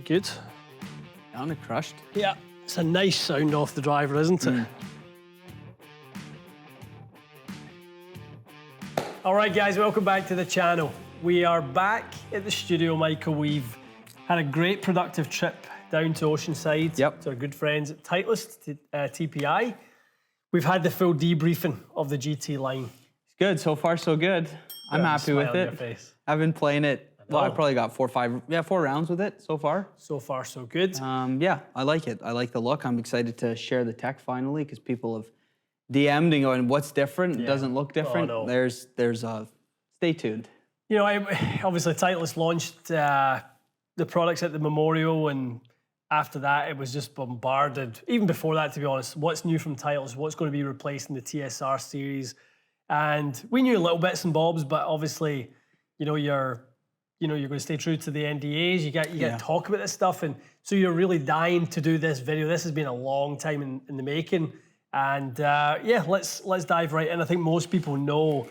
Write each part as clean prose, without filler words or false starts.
Good. Down and crushed. Yeah, it's a nice sound off the driver, isn't it? All right, guys, welcome back to the channel. We are back at the studio, Michael. We've had a great productive trip down to Oceanside to our good friends at TITLEIST, TPI. We've had the full debriefing of the GT line. It's good. So far, so good. I'm happy with it. I've been playing it. Well, I probably got 4 rounds with it so far. So far, so good. Yeah, I like it. I like the look. I'm excited to share the tech finally because people have DM'd and going, "What's different? It doesn't look different." Oh, no. There's stay tuned. You know, obviously Titleist launched the products at the Memorial, and after that it was just bombarded. Even before that, to be honest, what's new from Titleist? What's going to be replacing the TSR series? And we knew little bits and bobs, but obviously, you're going to stay true to the NDAs. You got to talk about this stuff, and so you're really dying to do this video. This has been a long time in the making, and let's dive right in. I think most people know,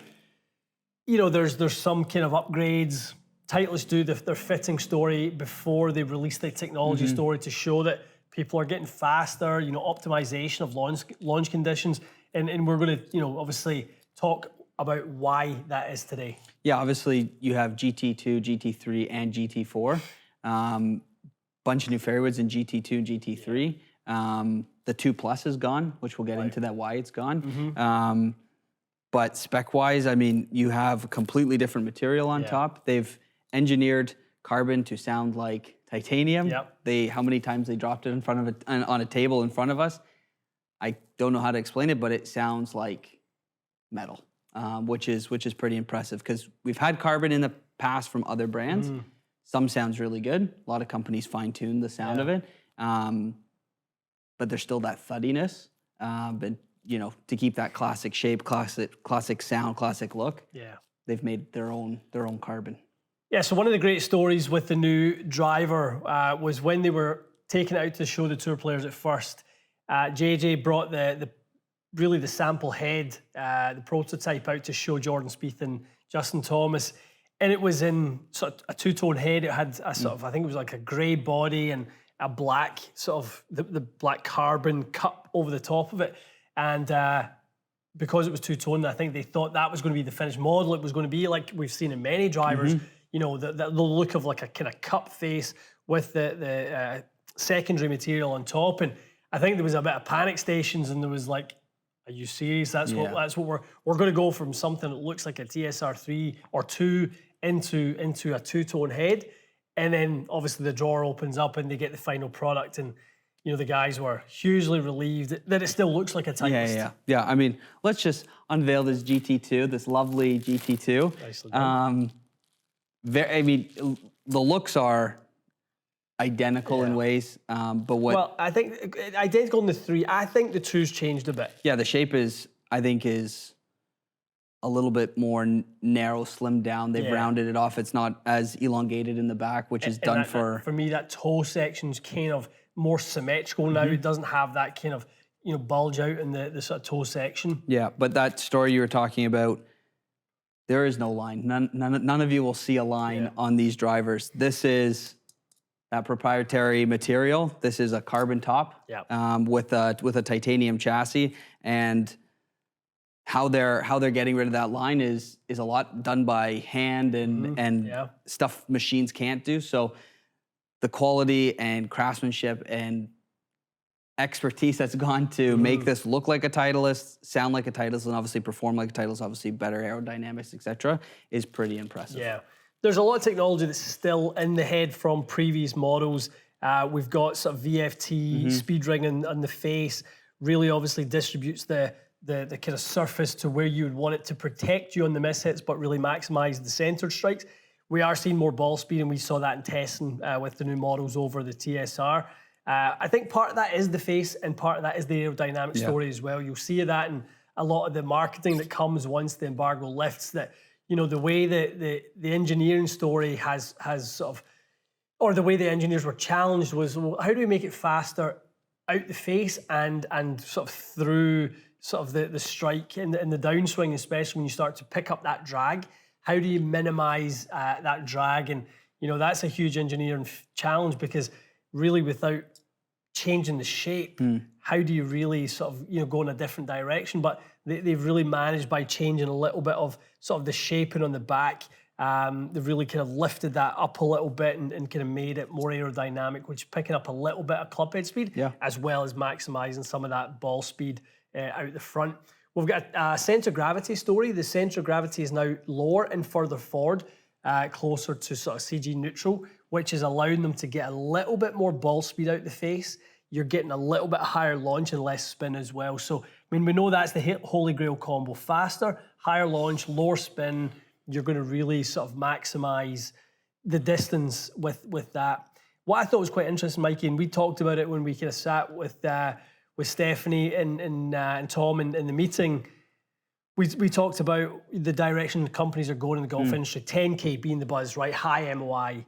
there's some kind of upgrades. Titleist do their fitting story before they release their technology story to show that people are getting faster. Optimization of launch conditions, and we're going to obviously talk about why that is today. Yeah, obviously you have GT2, GT3, and GT4. Bunch of new fairwoods in GT2 and GT3. The 2 Plus is gone, which we'll get into that why it's gone. But spec-wise, I mean, you have a completely different material on top. They've engineered carbon to sound like titanium. How many times they dropped it in front of on a table in front of us, I don't know how to explain it, but it sounds like metal. Which is pretty impressive because we've had carbon in the past from other brands. Some sounds really good. A lot of companies fine-tune the sound of it, but there's still that thuddiness. But to keep that classic shape, classic sound, classic look, they've made their own carbon. Yeah. So one of the great stories with the new driver was when they were taking it out to show the tour players at first. JJ brought the sample head, the prototype out to show Jordan Spieth and Justin Thomas. And it was in sort of a two-tone head. It had a sort of, I think it was like a grey body and a black sort of, the black carbon cup over the top of it. And because it was two-tone, I think they thought that was going to be the finished model. It was going to be like we've seen in many drivers, the look of like a kind of cup face with the secondary material on top. And I think there was a bit of panic stations, and there was like, are you serious? That's what we're going to go from something that looks like a TSR3 or 2 into a two-tone head, and then obviously the drawer opens up and they get the final product, and the guys were hugely relieved that it still looks like a Titleist. Yeah. I mean, let's just unveil this GT2, this lovely GT2. Nicely done. The looks are identical in ways, but what? Well, I think identical in the 3. I think the 2's changed a bit. Yeah, the shape is a little bit more narrow, slimmed down. They've rounded it off. It's not as elongated in the back, which is done for me, that toe section's kind of more symmetrical now. It doesn't have that kind of bulge out in the sort of toe section. Yeah, but that story you were talking about, there is no line. None of you will see a line on these drivers. This is that proprietary material. This is a carbon top with a titanium chassis, and how they're getting rid of that line is a lot done by hand and stuff machines can't do. So the quality and craftsmanship and expertise that's gone to make this look like a Titleist, sound like a Titleist, and obviously perform like a Titleist, obviously better aerodynamics, etc., is pretty impressive. Yeah. There's a lot of technology that's still in the head from previous models. We've got sort of VFT, speed ring on the face, really obviously distributes the kind of surface to where you would want it to protect you on the mishits, but really maximize the centered strikes. We are seeing more ball speed, and we saw that in testing with the new models over the TSR. I think part of that is the face, and part of that is the aerodynamic story as well. You'll see that in a lot of the marketing that comes once the embargo lifts, that the way that the engineering story has sort of, or the way the engineers were challenged was, well, how do we make it faster out the face and sort of through sort of the strike and the downswing, especially when you start to pick up that drag? How do you minimize that drag? And, that's a huge engineering challenge, because really without changing the shape, how do you really sort of, go in a different direction? But they've really managed by changing a little bit of sort of the shaping on the back. They've really kind of lifted that up a little bit and kind of made it more aerodynamic, which is picking up a little bit of club head speed, as well as maximizing some of that ball speed out the front. We've got a centre of gravity story. The centre of gravity is now lower and further forward, closer to sort of CG neutral, which is allowing them to get a little bit more ball speed out the face. You're getting a little bit higher launch and less spin as well. So, I mean, we know that's the holy grail combo. Faster, higher launch, lower spin. You're going to really sort of maximize the distance with that. What I thought was quite interesting, Mikey, and we talked about it when we kind of sat with Stephanie and Tom in the meeting. We talked about the direction companies are going in the golf industry. 10K being the buzz, right? High MOI.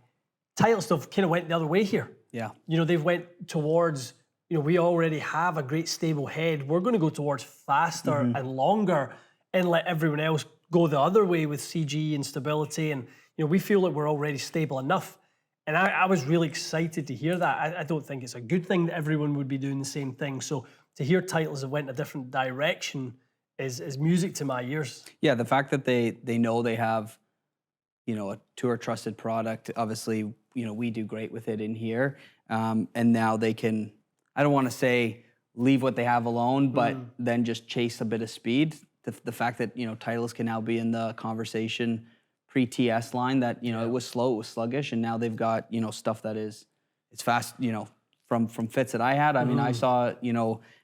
Titleist have kind of went the other way here. Yeah. They've went towards, we already have a great stable head. We're going to go towards faster and longer and let everyone else go the other way with CG and stability. And, we feel like we're already stable enough. And I was really excited to hear that. I don't think it's a good thing that everyone would be doing the same thing. So to hear Titleist have went in a different direction is music to my ears. Yeah, the fact that they know they have, a tour trusted product. Obviously, we do great with it in here. And now they can, I don't want to say leave what they have alone, but then just chase a bit of speed. The fact that, Titleist can now be in the conversation pre-TS line that, it was slow, it was sluggish, and now they've got, stuff that it's fast, from fits that I had. I mean, I saw,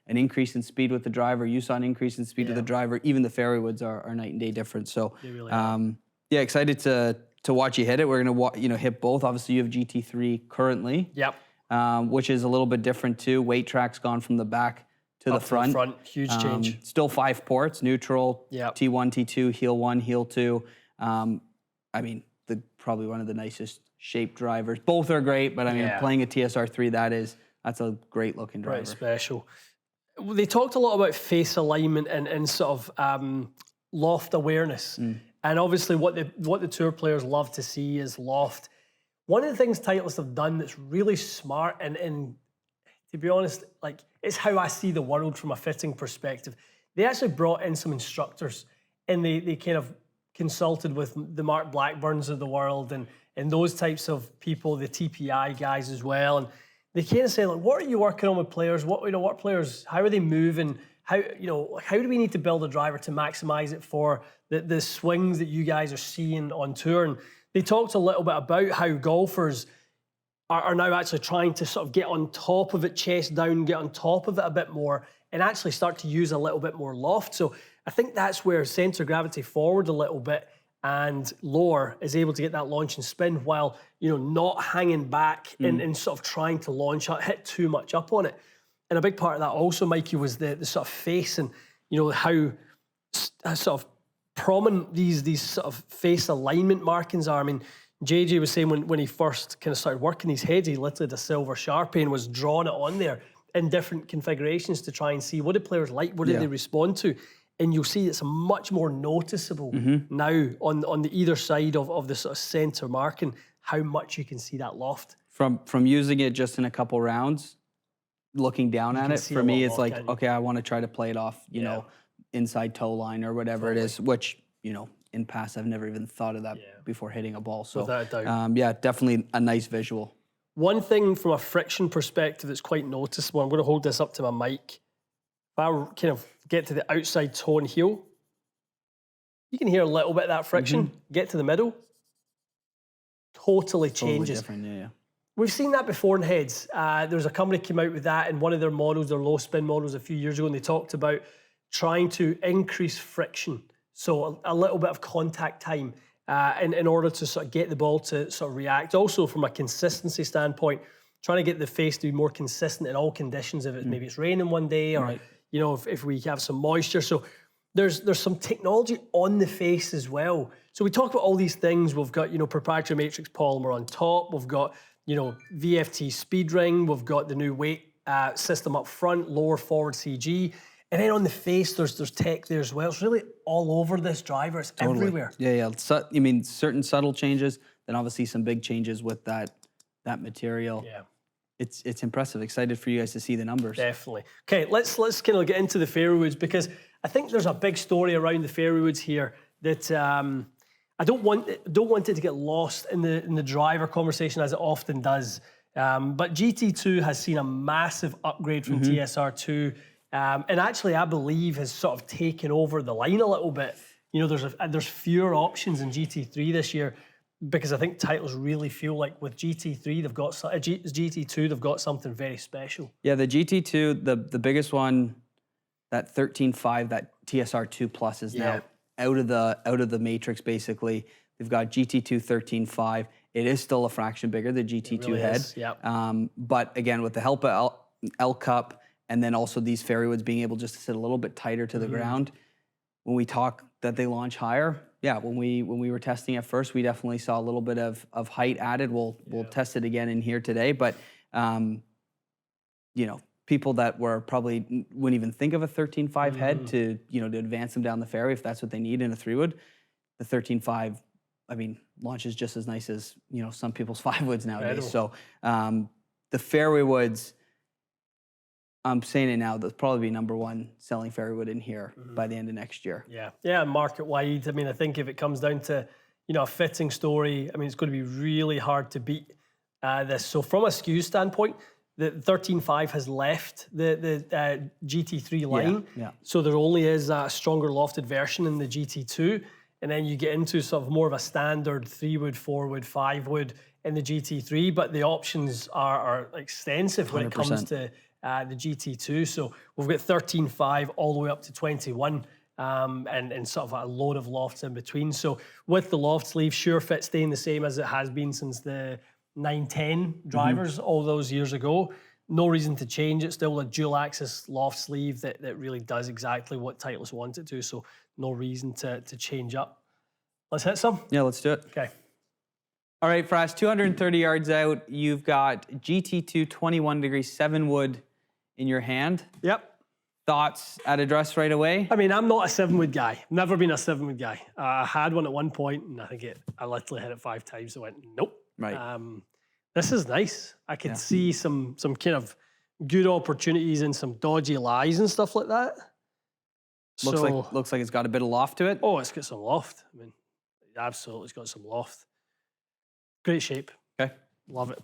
an increase in speed with the driver. You saw an increase in speed with the driver. Even the fairway woods are night and day different. So, really excited to watch you hit it. We're gonna, hit both. Obviously, you have GT3 currently. Yep. Which is a little bit different too. Weight track's gone from the back to the front. Huge change. Still 5 ports, neutral, T1, T2, heel 1, heel 2. I mean, probably one of the nicest shaped drivers. Both are great, but I mean, playing a TSR3, that's a great looking driver. Right, special. They talked a lot about face alignment and sort of loft awareness. And obviously what the tour players love to see is loft. One of the things Titleist have done that's really smart, and to be honest, like, it's how I see the world from a fitting perspective. They actually brought in some instructors, and they kind of consulted with the Mark Blackburns of the world and those types of people, the TPI guys as well. And they kind of say, like, what are you working on with players? What players, how are they moving? How do we need to build a driver to maximize it for the swings that you guys are seeing on tour? And they talked a little bit about how golfers are now actually trying to sort of get on top of it, chest down, get on top of it a bit more, and actually start to use a little bit more loft. So I think that's where center of gravity forward a little bit and lower is able to get that launch and spin while, not hanging back and sort of trying to launch up, hit too much up on it. And a big part of that also, Mikey, was the sort of face and, how sort of prominent these sort of face alignment markings are. I mean, JJ was saying when he first kind of started working these heads, he literally had a silver Sharpie and was drawing it on there in different configurations to try and see what did players like, what did they respond to. And you'll see it's much more noticeable now on the either side of the sort of center marking, how much you can see that loft. From using it just in a couple rounds, looking down at it, for me, it's like, okay, I want to try to play it off, inside toe line or whatever it is, which, in past, I've never even thought of that before hitting a ball. So, without a doubt. Definitely a nice visual. One thing from a friction perspective that's quite noticeable, I'm going to hold this up to my mic. If I kind of get to the outside toe and heel, you can hear a little bit of that friction. Get to the middle, totally changes. Totally different, yeah. We've seen that before in heads. There's a company came out with that in one of their models, their low spin models a few years ago, and they talked about trying to increase friction. So a little bit of contact time in order to sort of get the ball to sort of react. Also from a consistency standpoint, trying to get the face to be more consistent in all conditions. If maybe it's raining one day or, if we have some moisture. So there's some technology on the face as well. So we talk about all these things. We've got, proprietary matrix polymer on top. We've got, VFT speed ring. We've got the new weight system up front, lower forward CG. And then on the face, there's tech there as well. It's really all over this driver. It's everywhere. Yeah. You mean certain subtle changes, then obviously some big changes with that material. Yeah. It's impressive. Excited for you guys to see the numbers. Definitely. Okay, let's kind of get into the fairway woods, because I think there's a big story around the fairway woods here that I don't want it to get lost in the driver conversation, as it often does. But GT2 has seen a massive upgrade from TSR2, and actually I believe has sort of taken over the line a little bit. You know, there's fewer options in GT3 this year, because I think titles really feel like with GT3 they've got GT2 they've got something very special. Yeah, the GT2, the biggest one, that 13.5, that TSR2 Plus is now out of the matrix basically. They've got GT2 13.5. It is still a fraction bigger, the GT2 really head. Is, yep. But again, with the help of L Cup and then also these fairway woods being able just to sit a little bit tighter to the ground, when we talk that they launch higher, yeah, when we were testing at first, we definitely saw a little bit of height added. We'll test it again in here today, but you know, people that were probably wouldn't even think of a 13.5 head to advance them down the fairway if that's what they need in a 3-wood. The 13.5, I mean, launches just as nice as some people's 5-woods nowadays. So the fairway woods, I'm saying it now, they'll probably be #1 selling fairway wood in here by the end of next year. Yeah, market wide. I mean, I think if it comes down to a fitting story, I mean, it's going to be really hard to beat this. So from a SKU standpoint, the 13.5 has left the GT3 line. Yeah. So there only is a stronger lofted version in the GT2, and then you get into sort of more of a standard 3-wood, 4-wood, 5-wood in the GT3. But the options are extensive when it comes to the GT2. So we've got 13.5 all the way up to 21, and sort of a load of lofts in between. So with the loft sleeve, sure fit staying the same as it has been since the 910 drivers all those years ago. No reason to change it. Still a dual axis loft sleeve that really does exactly what Titleist wants it to. So no reason to change up. Let's hit some. Yeah, let's do it. Okay. All right, Fras, 230 yards out. You've got GT2 21 degree 7-wood in your hand. Yep. Thoughts at address right away? I mean, I'm not a 7-wood guy. Never been a 7-wood guy. I had one at one point, and I think I literally hit it 5 times. I went, nope. Right. This is nice. I could see some kind of good opportunities and some dodgy lies and stuff like that. Looks like it's got a bit of loft to it. Oh, it's got some loft. I mean, absolutely, it's got some loft. Great shape. Okay. Love it.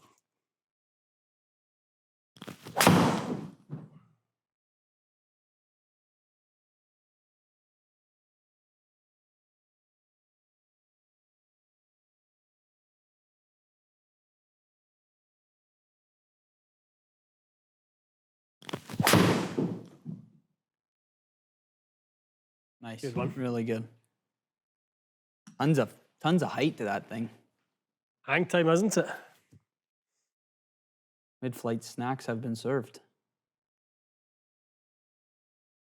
Nice. Good one. Really good. Tons of height to that thing. Hang time, isn't it? Mid-flight snacks have been served.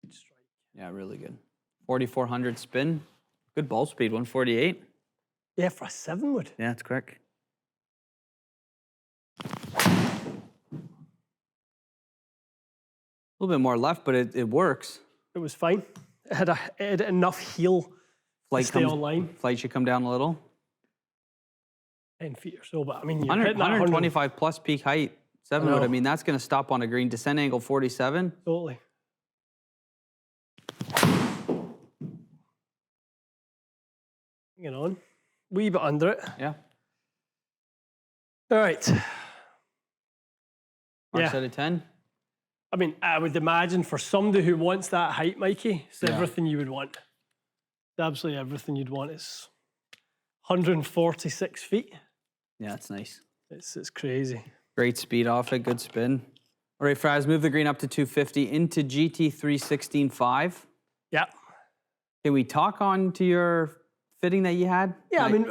Good strike. Yeah, really good. 4,400 spin. Good ball speed, 148. Yeah, for a 7-wood. Yeah, it's quick. A little bit more left, but it works. It was fine. It had enough heel to stay online. Flight should come down a little. 10 feet or so, but I mean, you're 100, hitting that 125 plus peak height, 7-wood. I mean, that's going to stop on a green. Descent angle 47. Totally. Hanging on. Wee bit under it. Yeah. All right. Marks out of 10. I mean, I would imagine for somebody who wants that height, Mikey, it's everything you would want. It's absolutely everything you'd want. It's 146 feet. Yeah, it's nice. It's crazy. Great speed off it, good spin. All right, Fraz, move the green up to 250 into GT3 16.5. Yeah. Can we talk on to your fitting that you had? Yeah, I mean,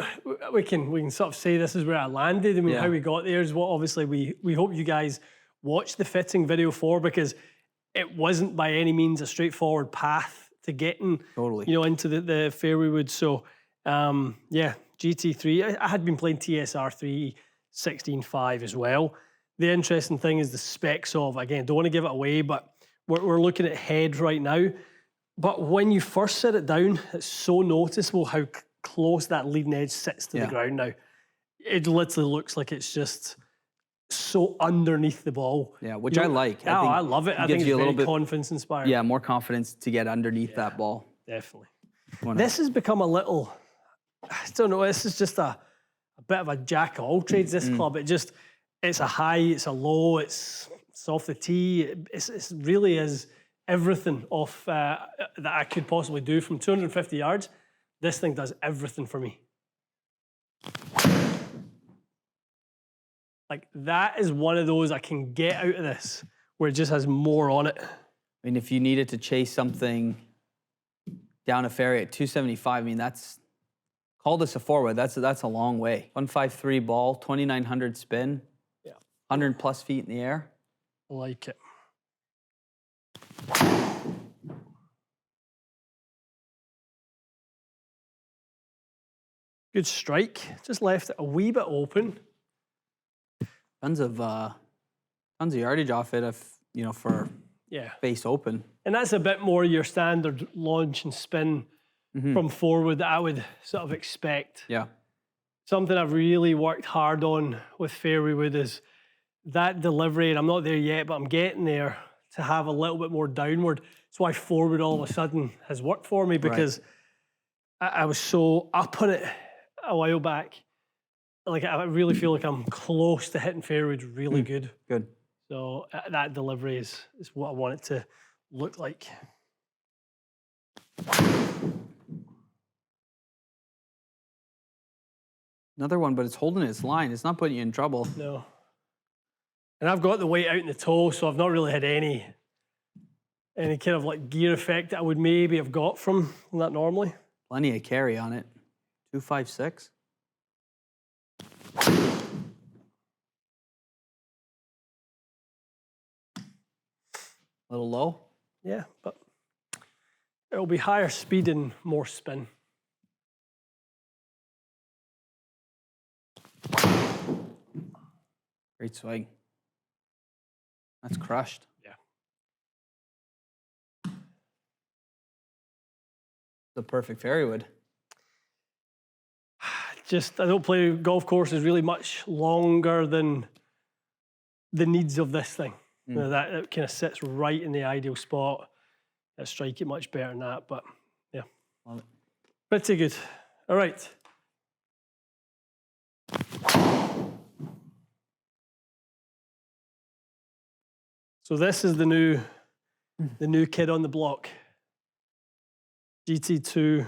we can sort of say this is where I landed. I mean, how we got there is what obviously we hope you guys watch the fitting video for, because it wasn't by any means a straightforward path to getting into the fairway wood. So yeah, GT3. I had been playing TSR3 16.5 as well. The interesting thing is the specs of, again, don't want to give it away, but we're looking at head right now. But when you first set it down, it's so noticeable how close that leading edge sits to the ground now. It literally looks like it's just so underneath the ball. Yeah, which I like. Oh, I love it. I think it's very confidence inspiring. Yeah, more confidence to get underneath that ball. Definitely. This has become a little, I don't know, this is just a bit of a jack of all trades, this club. It's a high, it's a low, it's off the tee. It really is everything off that I could possibly do from 250 yards. This thing does everything for me. Like, that is one of those I can get out of this where it just has more on it. I mean, if you needed to chase something down a fairway at 275, I mean, call this a four-wood. That's a long way. 153 ball, 2,900 spin, 100 plus feet in the air. I like it. Good strike. Just left it a wee bit open. Tons of yardage off it, for face open. And that's a bit more your standard launch and spin from forward that I would sort of expect. Yeah. Something I've really worked hard on with fairway wood is that delivery, and I'm not there yet, but I'm getting there, to have a little bit more downward. That's why forward all of a sudden has worked for me, because I was so up on it a while back. Like, I really feel like I'm close to hitting fairways really good. Good. So that delivery is what I want it to look like. Another one, but it's holding its line. It's not putting you in trouble. No. And I've got the weight out in the toe, so I've not really had any kind of like gear effect that I would maybe have got from that normally. Plenty of carry on it. 256. A little low? Yeah, but it'll be higher speed and more spin. Great swing. That's crushed. Yeah. The perfect fairway wood. I don't play golf courses really much longer than the needs of this thing. You know, that kind of sits right in the ideal spot. I strike it much better than that, but yeah. Love it. Pretty good. All right. So this is the new kid on the block. GT2.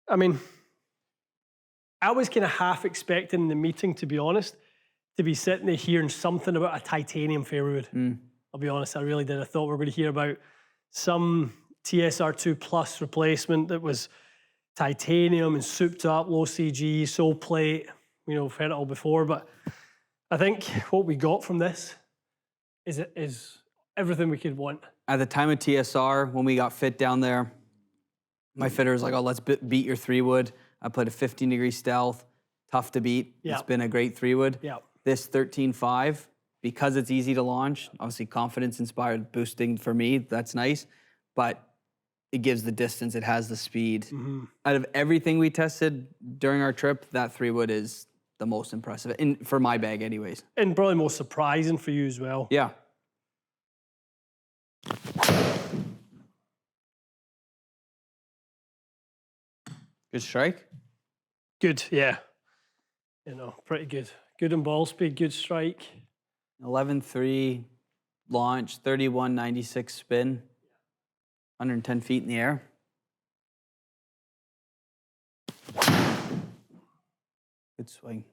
I mean, I was kind of half expecting in the meeting, to be honest, to be sitting there hearing something about a titanium fairway wood. I'll be honest, I really did. I thought we were going to hear about some TSR2 Plus replacement that was titanium and souped up, low CG, sole plate. You know, we've heard it all before, but I think what we got from this is everything we could want. At the time of TSR, when we got fit down there, my fitter was like, oh, let's beat your 3-wood. I played a 15-degree stealth, tough to beat. Yeah. It's been a great 3-wood. Yeah. This 13.5, because it's easy to launch, obviously confidence inspired, boosting for me, that's nice. But it gives the distance, it has the speed. Out of everything we tested during our trip, that 3-wood is the most impressive, for my bag anyways. And probably most surprising for you as well. Yeah. Good strike? Good, yeah. You know, pretty good. Good in ball speed, good strike. 11.3 launch, 31.96 spin, 110 feet in the air. Good swing.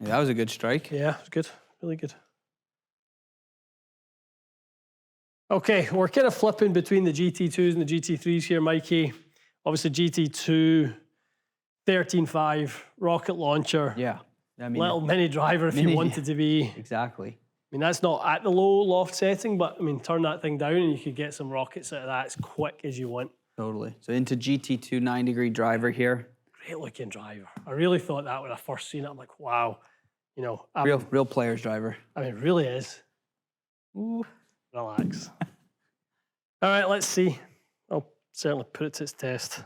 Yeah, that was a good strike. Yeah, it was good. Really good. Okay, we're kind of flipping between the GT2s and the GT3s here, Mikey. Obviously, GT2, 13.5, rocket launcher. Yeah. I mean, Little mini driver if you wanted to be. Exactly. I mean, that's not at the low loft setting, but I mean, turn that thing down and you could get some rockets out of that as quick as you want. Totally. So into GT2 9-degree driver here. Great looking driver. I really thought that when I first seen it. I'm like, wow. You know, Real player's driver. I mean, it really is. Ooh, relax. All right, let's see. I'll certainly put it to its test.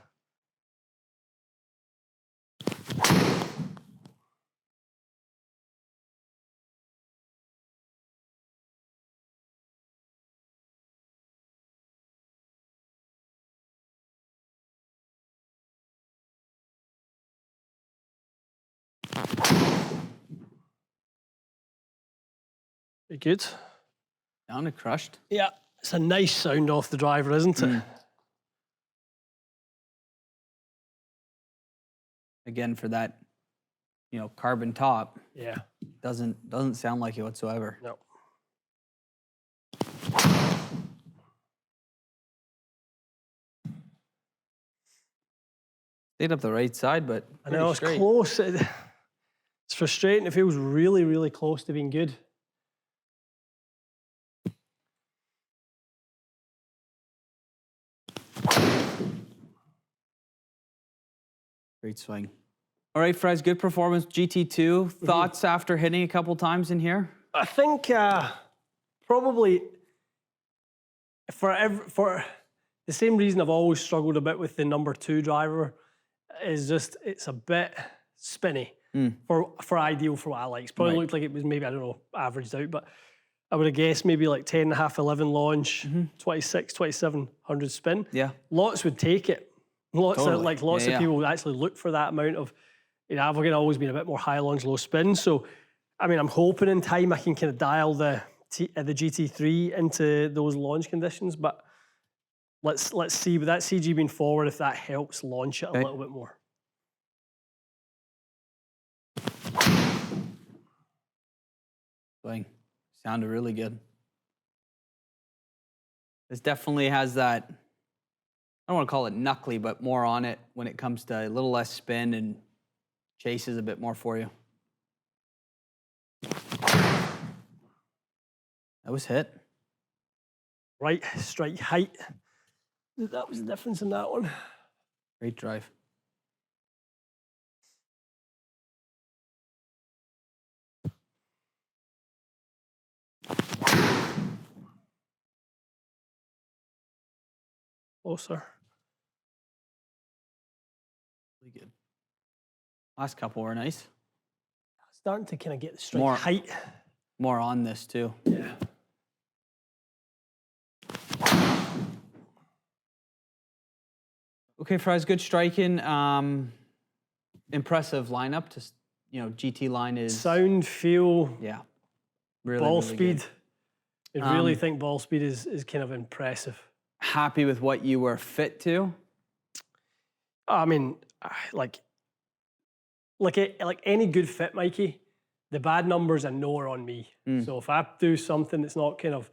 Pretty good. Sounded crushed. Yeah, it's a nice sound off the driver, isn't it? Again, for that, you know, carbon top. Yeah. Doesn't sound like it whatsoever. No. Stayed up the right side, but I know it's straight. close. It's frustrating. It feels really, really close to being good. Great swing. All right, Fres, good performance. GT2. Thoughts after hitting a couple times in here? I think probably for the same reason I've always struggled a bit with the number 2 driver is just it's a bit spinny for ideal for what I like. It probably looked like it was maybe, I don't know, averaged out, but I would have guessed maybe like 10.5, 11 launch, 26, 2700 spin. Yeah. Lots would take it. Lots of people would actually look for that amount of, you know, I've always been a bit more high launch, low spin. So, I mean, I'm hoping in time I can kind of dial the GT3 into those launch conditions, but let's see with that CG being forward if that helps launch it a little bit more. Swing. Sounded really good. This definitely has that, I don't want to call it knuckly, but more on it when it comes to a little less spin and chases a bit more for you. That was hit. Right, strike height. That was the difference in that one. Great drive. Closer. Really good. Last couple were nice. Starting to kind of get the strike height. More on this too. Yeah. Okay, Fries, good striking. Impressive lineup. To, you know, GT line is sound, feel, yeah, really, ball really speed. Good. I really think ball speed is kind of impressive. Happy with what you were fit to? I mean, like any good fit, Mikey, the bad numbers I know are on me. So if I do something that's not kind of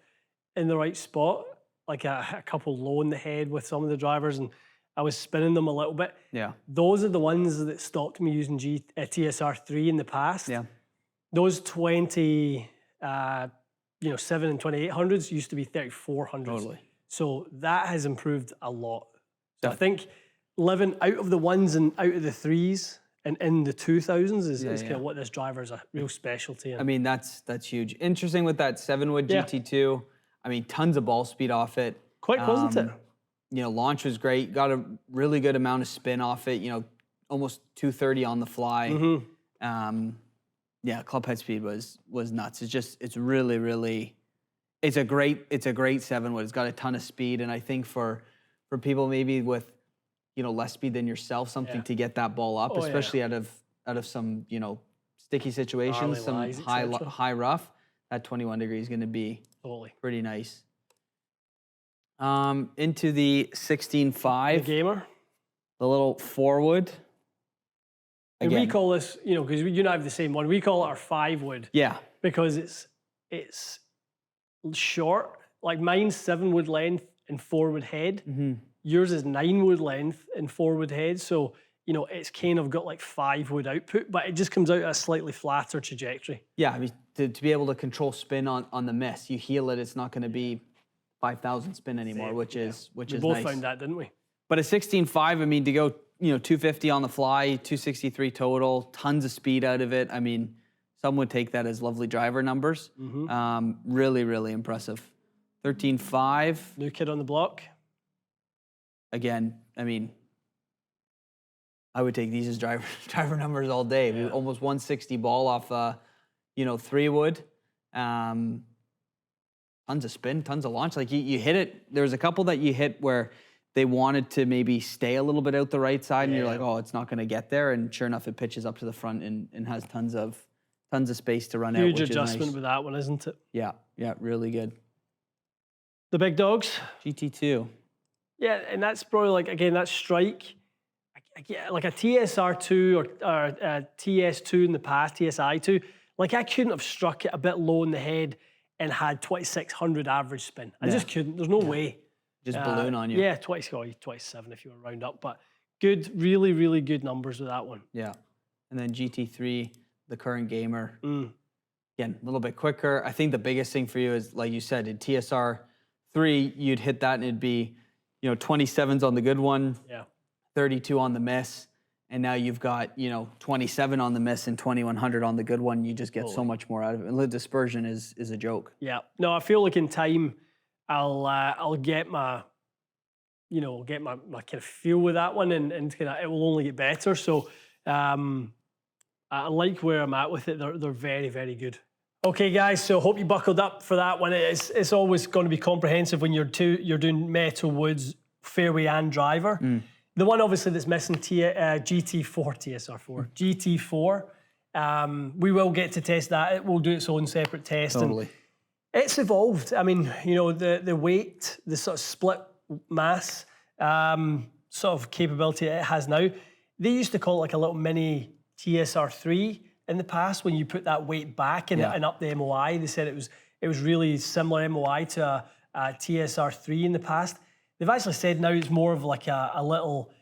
in the right spot, like a couple low in the head with some of the drivers, and I was spinning them a little bit. Yeah. Those are the ones that stopped me using TSR3 in the past. Yeah. Those 7 and 2800s used to be 3400s. Totally. So that has improved a lot. So I think living out of the ones and out of the threes and in the 2000s is kind of what this driver is a real specialty in. I mean, that's huge. Interesting with that 7-wood GT2. I mean, tons of ball speed off it. Quick, wasn't it? You know, launch was great. Got a really good amount of spin off it. You know, almost 230 on the fly. Yeah, club head speed was nuts. It's really, really, it's a great 7-wood. It's got a ton of speed, and I think for people maybe with, you know, less speed than yourself, something to get that ball up, especially out of some, you know, sticky situations, some high rough. That 21 degree is going to be pretty nice. Into the 16.5. The gamer. The little 4-wood. And we again, call this, you know, because you and I have the same one. We call it our 5 wood. yeah, Because it's short. Like mine's 7 wood length and 4 wood head. Yours is 9 wood length and 4 wood head. So, you know, it's kind of got like 5 wood output, but it just comes out at a slightly flatter trajectory. yeah. I mean, to be able to control spin on the miss, you heel it. It's not going to be 5,000 spin anymore, which is We nice. both found that, didn't we? But a 16.5, I mean, to go, you know, 250 on the fly, 263 total, tons of speed out of it. I mean, some would take that as lovely driver numbers. Really, really impressive. 13.5. New kid on the block. Again, I mean, I would take these as driver numbers all day. Yeah. Almost 160 ball off, you know, 3 wood. Tons of spin, tons of launch. Like you hit it. There was a couple that you hit where they wanted to maybe stay a little bit out the right side, and you're like, oh, it's not going to get there. And sure enough, it pitches up to the front and has tons of space to run out. Huge Which adjustment is nice. with that one, isn't it? Yeah, really good. The big dogs. GT2. Yeah, and that's probably like, again, that strike. Like a TSR2 or a TS2 in the past, TSI2, like I couldn't have struck it a bit low in the head and had 2,600 average spin. I just couldn't. There's no way. Just balloon on you. Yeah, 27 if you were round up, but good, really, really good numbers with that one. Yeah. And then GT3, the current gamer. Again, a little bit quicker. I think the biggest thing for you is, like you said, in TSR3, you'd hit that and it'd be, you know, 27s on the good one. Yeah. 32 on the miss, and now you've got, you know, 27 on the miss and 2,100 on the good one. You just get so much more out of it. And the dispersion is a joke. Yeah. No, I feel like in time, I'll get my, you know, get my kind of feel with that one, and kind of it will only get better. So I like where I'm at with it. They're very, very good. Okay, guys. So hope you buckled up for that one. It's always going to be comprehensive when you're doing metal, woods, fairway, and driver. The one obviously that's missing GT4, GT4. We will get to test that. It will do its own separate test. Totally. And it's evolved. I mean, you know, the weight, the sort of split mass sort of capability it has now. They used to call it like a little mini TSR3 in the past when you put that weight back and up the MOI. They said it was really similar MOI to a TSR3 in the past. They've actually said now it's more of like a little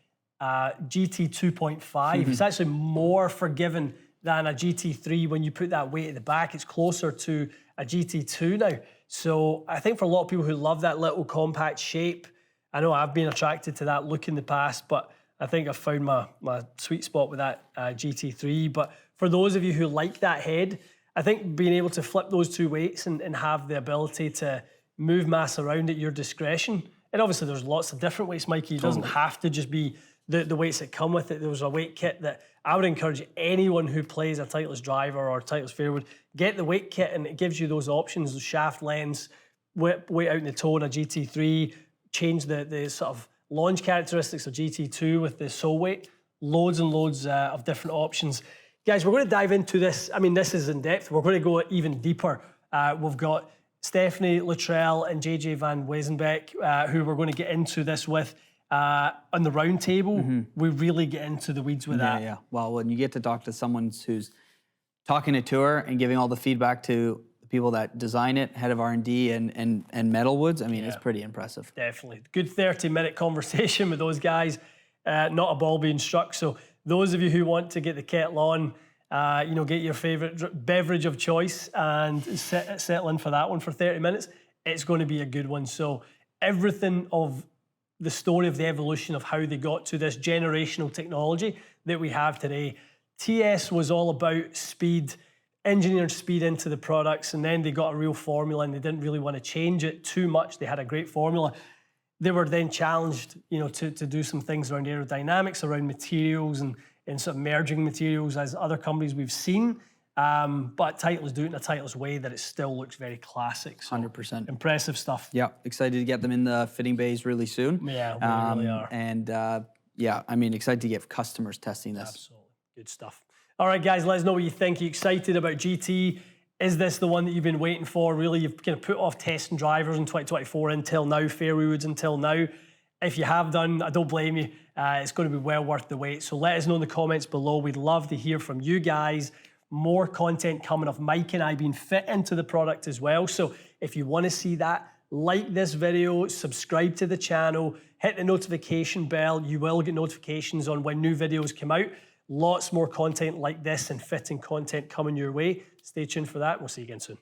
GT 2.5. It's actually more forgiving than a GT3 when you put that weight at the back. It's closer to a GT2 now. So I think for a lot of people who love that little compact shape, I know I've been attracted to that look in the past, but I think I've found my sweet spot with that GT3. But for those of you who like that head, I think being able to flip those two weights and have the ability to move mass around at your discretion. And obviously there's lots of different weights, Mikey. It doesn't have to just be the weights that come with it. There was a weight kit that I would encourage anyone who plays a Titleist driver or Titleist fairwood, get the weight kit, and it gives you those options, the shaft lengths, weight out in the toe on a GT3, change the sort of launch characteristics of GT2 with the sole weight, loads and loads of different options. Guys, we're going to dive into this. I mean, this is in depth. We're going to go even deeper. We've got Stephanie Luttrell and JJ Van Wezenbeek, who we're going to get into this with on the round table. We really get into the weeds with that. Yeah. Well, when you get to talk to someone who's talking a tour and giving all the feedback to the people that design it, head of R&D and metalwoods, I mean, it's pretty impressive. Definitely. Good 30-minute conversation with those guys. Not a ball being struck. So those of you who want to get the kettle on, you know, get your favorite beverage of choice and settle in for that one for 30 minutes. It's going to be a good one. So everything of the story of the evolution of how they got to this generational technology that we have today. TS was all about speed, engineered speed into the products, and then they got a real formula and they didn't really want to change it too much. They had a great formula. They were then challenged, you know, to do some things around aerodynamics, around materials and sort of merging materials as other companies we've seen. But Titleist do it in a Titleist way that it still looks very classic. So 100%. impressive stuff. Yeah, excited to get them in the fitting bays really soon. Yeah, we really are. And yeah, I mean, excited to get customers testing this. Absolutely. Good stuff. All right, guys, let us know what you think. Are you excited about GT? Is this the one that you've been waiting for? Really, you've kind of put off testing drivers in 2024 until now, fairway woods until now. If you have done, I don't blame you. It's going to be well worth the wait. So let us know in the comments below. We'd love to hear from you guys. More content coming of Mike and I being fit into the product as well. So if you want to see that, like this video, subscribe to the channel, hit the notification bell. You will get notifications on when new videos come out. Lots more content like this and fitting content coming your way. Stay tuned for that. We'll see you again soon.